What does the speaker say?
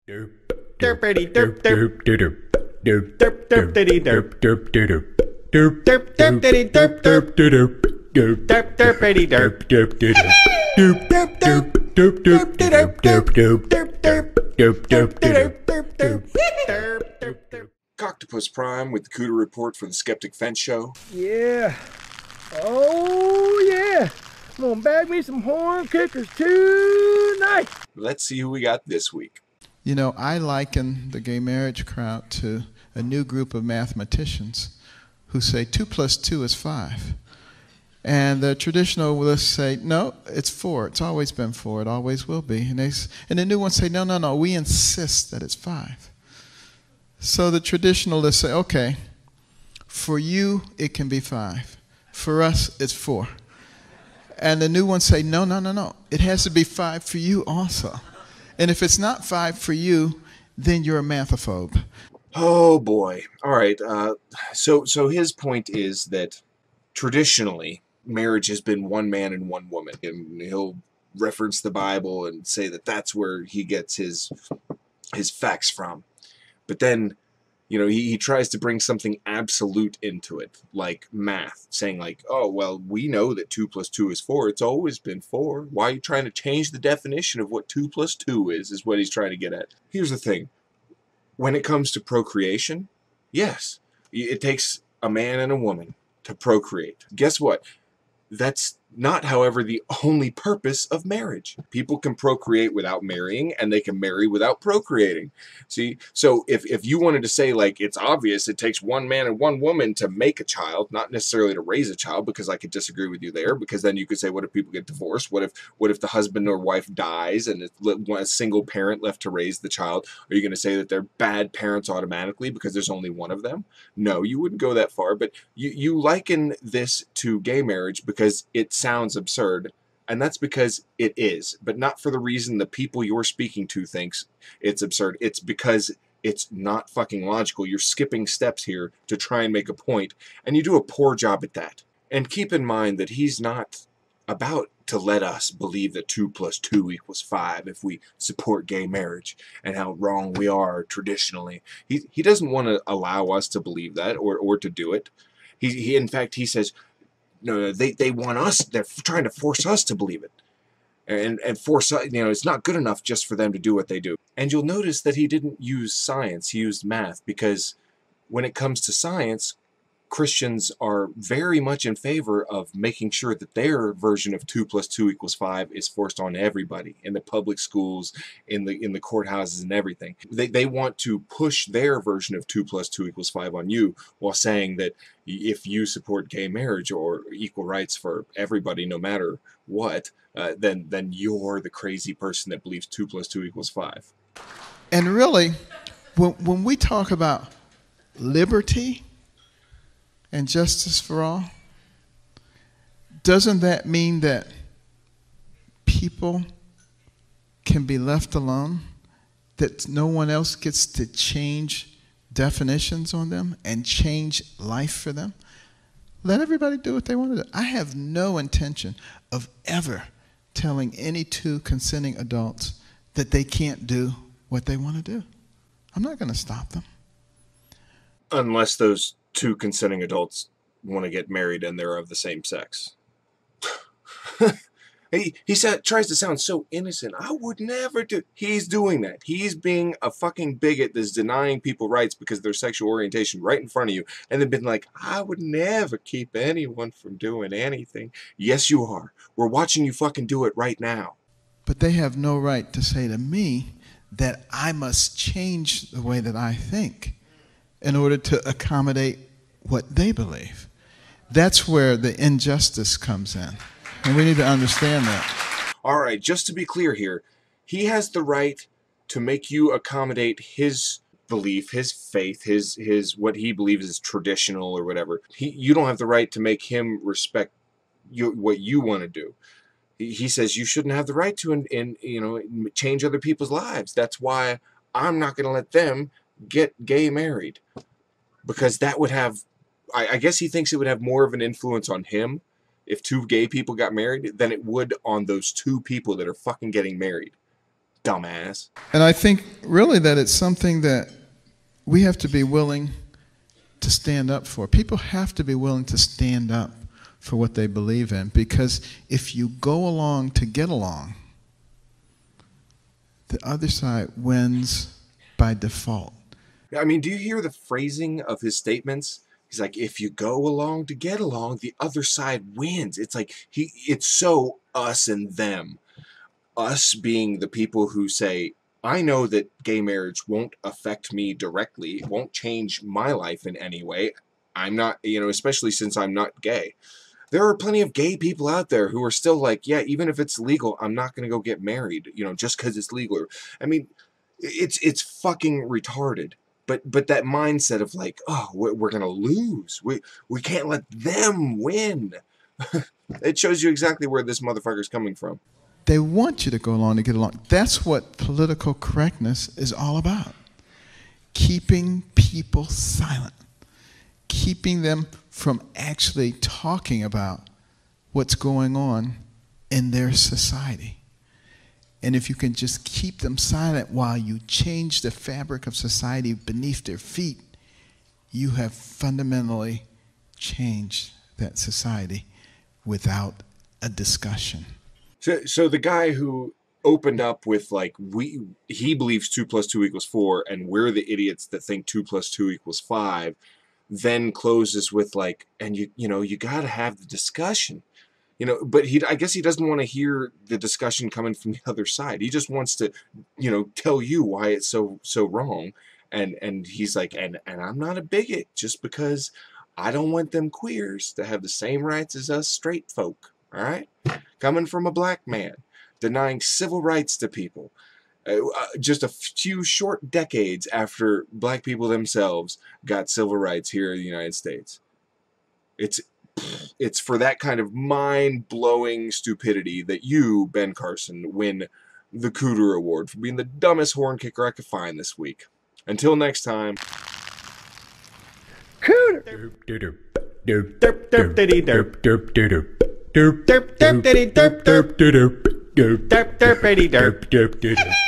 Derp derpity derp derp derp derp derp derpity derp derp derp derp derp derpity derp derp derp derp derp derpity derp derp derp derp derp derp derp derp derp derp derp derp derp derp derp. Octopus Prime with the Cooter Report for the Skeptic Fence Show. Yeah. Oh, yeah. I'm gonna bag me some horn kickers tonight. Let's see who we got this week. You know, I liken the gay marriage crowd to a new group of mathematicians who say 2 plus 2 is 5. And the traditionalists say, no, it's 4. It's always been 4. It always will be. And the new ones say, no, we insist that it's 5. So the traditionalists say, okay, for you, it can be 5. For us, it's 4. And the new ones say, no. It has to be 5 for you also. And if it's not 5 for you, then you're a mathophobe. Oh boy. All right. So his point is that traditionally marriage has been one man and one woman, and he'll reference the Bible and say that that's where he gets his facts from. But then, you know, he tries to bring something absolute into it, like math, saying like, oh, well, we know that 2 plus 2 is 4. It's always been 4. Why are you trying to change the definition of what 2 plus 2 is what he's trying to get at. Here's the thing. When it comes to procreation, yes, it takes a man and a woman to procreate. Guess what? That's not, however, the only purpose of marriage. People can procreate without marrying, and they can marry without procreating. See, so if you wanted to say, like, it's obvious it takes one man and one woman to make a child, not necessarily to raise a child, because I could disagree with you there, because then you could say, what if people get divorced? What if the husband or wife dies and it's a single parent left to raise the child? Are you going to say that they're bad parents automatically because there's only one of them? No, you wouldn't go that far, but you liken this to gay marriage because it sounds absurd, and that's because it is, but not for the reason the people you're speaking to thinks it's absurd. It's because it's not fucking logical. You're skipping steps here to try and make a point, and you do a poor job at that. And keep in mind that he's not about to let us believe that 2 plus 2 equals 5 if we support gay marriage and how wrong we are traditionally. He doesn't want to allow us to believe that or to do it. He in fact, he says, no, they want us, they're trying to force us to believe it. And force us, you know, it's not good enough just for them to do what they do. And you'll notice that he didn't use science, he used math, because when it comes to science, Christians are very much in favor of making sure that their version of 2 plus 2 equals 5 is forced on everybody in the public schools, in the courthouses and everything. They want to push their version of 2 plus 2 equals 5 on you, while saying that if you support gay marriage or equal rights for everybody no matter what, then you're the crazy person that believes 2 plus 2 equals 5. And really, when we talk about liberty and justice for all, doesn't that mean that people can be left alone, that no one else gets to change definitions on them and change life for them? Let everybody do what they want to do. I have no intention of ever telling any 2 consenting adults that they can't do what they want to do. I'm not going to stop them. Unless those 2 consenting adults want to get married and they're of the same sex. He tries to sound so innocent. I would never do. He's doing that. He's being a fucking bigot that's denying people rights because of their sexual orientation right in front of you, and they've been like, I would never keep anyone from doing anything. Yes, you are. We're watching you fucking do it right now. But they have no right to say to me that I must change the way that I think in order to accommodate what they believe. That's where the injustice comes in. And we need to understand that. All right, just to be clear here, he has the right to make you accommodate his belief, his faith, his what he believes is traditional or whatever. You don't have the right to make him respect what you want to do. He says you shouldn't have the right to change other people's lives. That's why I'm not going to let them get gay married, because that would have, I guess he thinks it would have more of an influence on him if 2 gay people got married than it would on those 2 people that are fucking getting married. dumbass. And I think really that it's something that we have to be willing to stand up for. People have to be willing to stand up for what they believe in, because if you go along to get along, the other side wins by default. I mean, do you hear the phrasing of his statements? He's like, if you go along to get along, the other side wins. It's like it's so us and them. Us being the people who say, I know that gay marriage won't affect me directly. It won't change my life in any way. I'm not, especially since I'm not gay. There are plenty of gay people out there who are still like, yeah, even if it's legal, I'm not going to go get married, just because it's legal. I mean, it's fucking retarded. But that mindset of like, oh, we're going to lose. We can't let them win. It shows you exactly where this motherfucker's coming from. They want you to go along to get along. That's what political correctness is all about. Keeping people silent. Keeping them from actually talking about what's going on in their society. And if you can just keep them silent while you change the fabric of society beneath their feet, you have fundamentally changed that society without a discussion. So the guy who opened up with like, he believes 2 + 2 = 4, and we're the idiots that think 2 + 2 = 5, then closes with like, and you got to have the discussion. But I guess he doesn't want to hear the discussion coming from the other side. He just wants to, tell you why it's so wrong. And he's like, and I'm not a bigot just because I don't want them queers to have the same rights as us straight folk. All right? Coming from a black man, denying civil rights to people. Just a few short decades after black people themselves got civil rights here in the United States. It's for that kind of mind-blowing stupidity that you, Ben Carson, win the Cooter Award for being the dumbest horn kicker I could find this week. Until next time. Cooter! Derp derp derp diddy derp derp derp derp derp derp diddy derp derp derp derp derp derp diddy derp derp derp.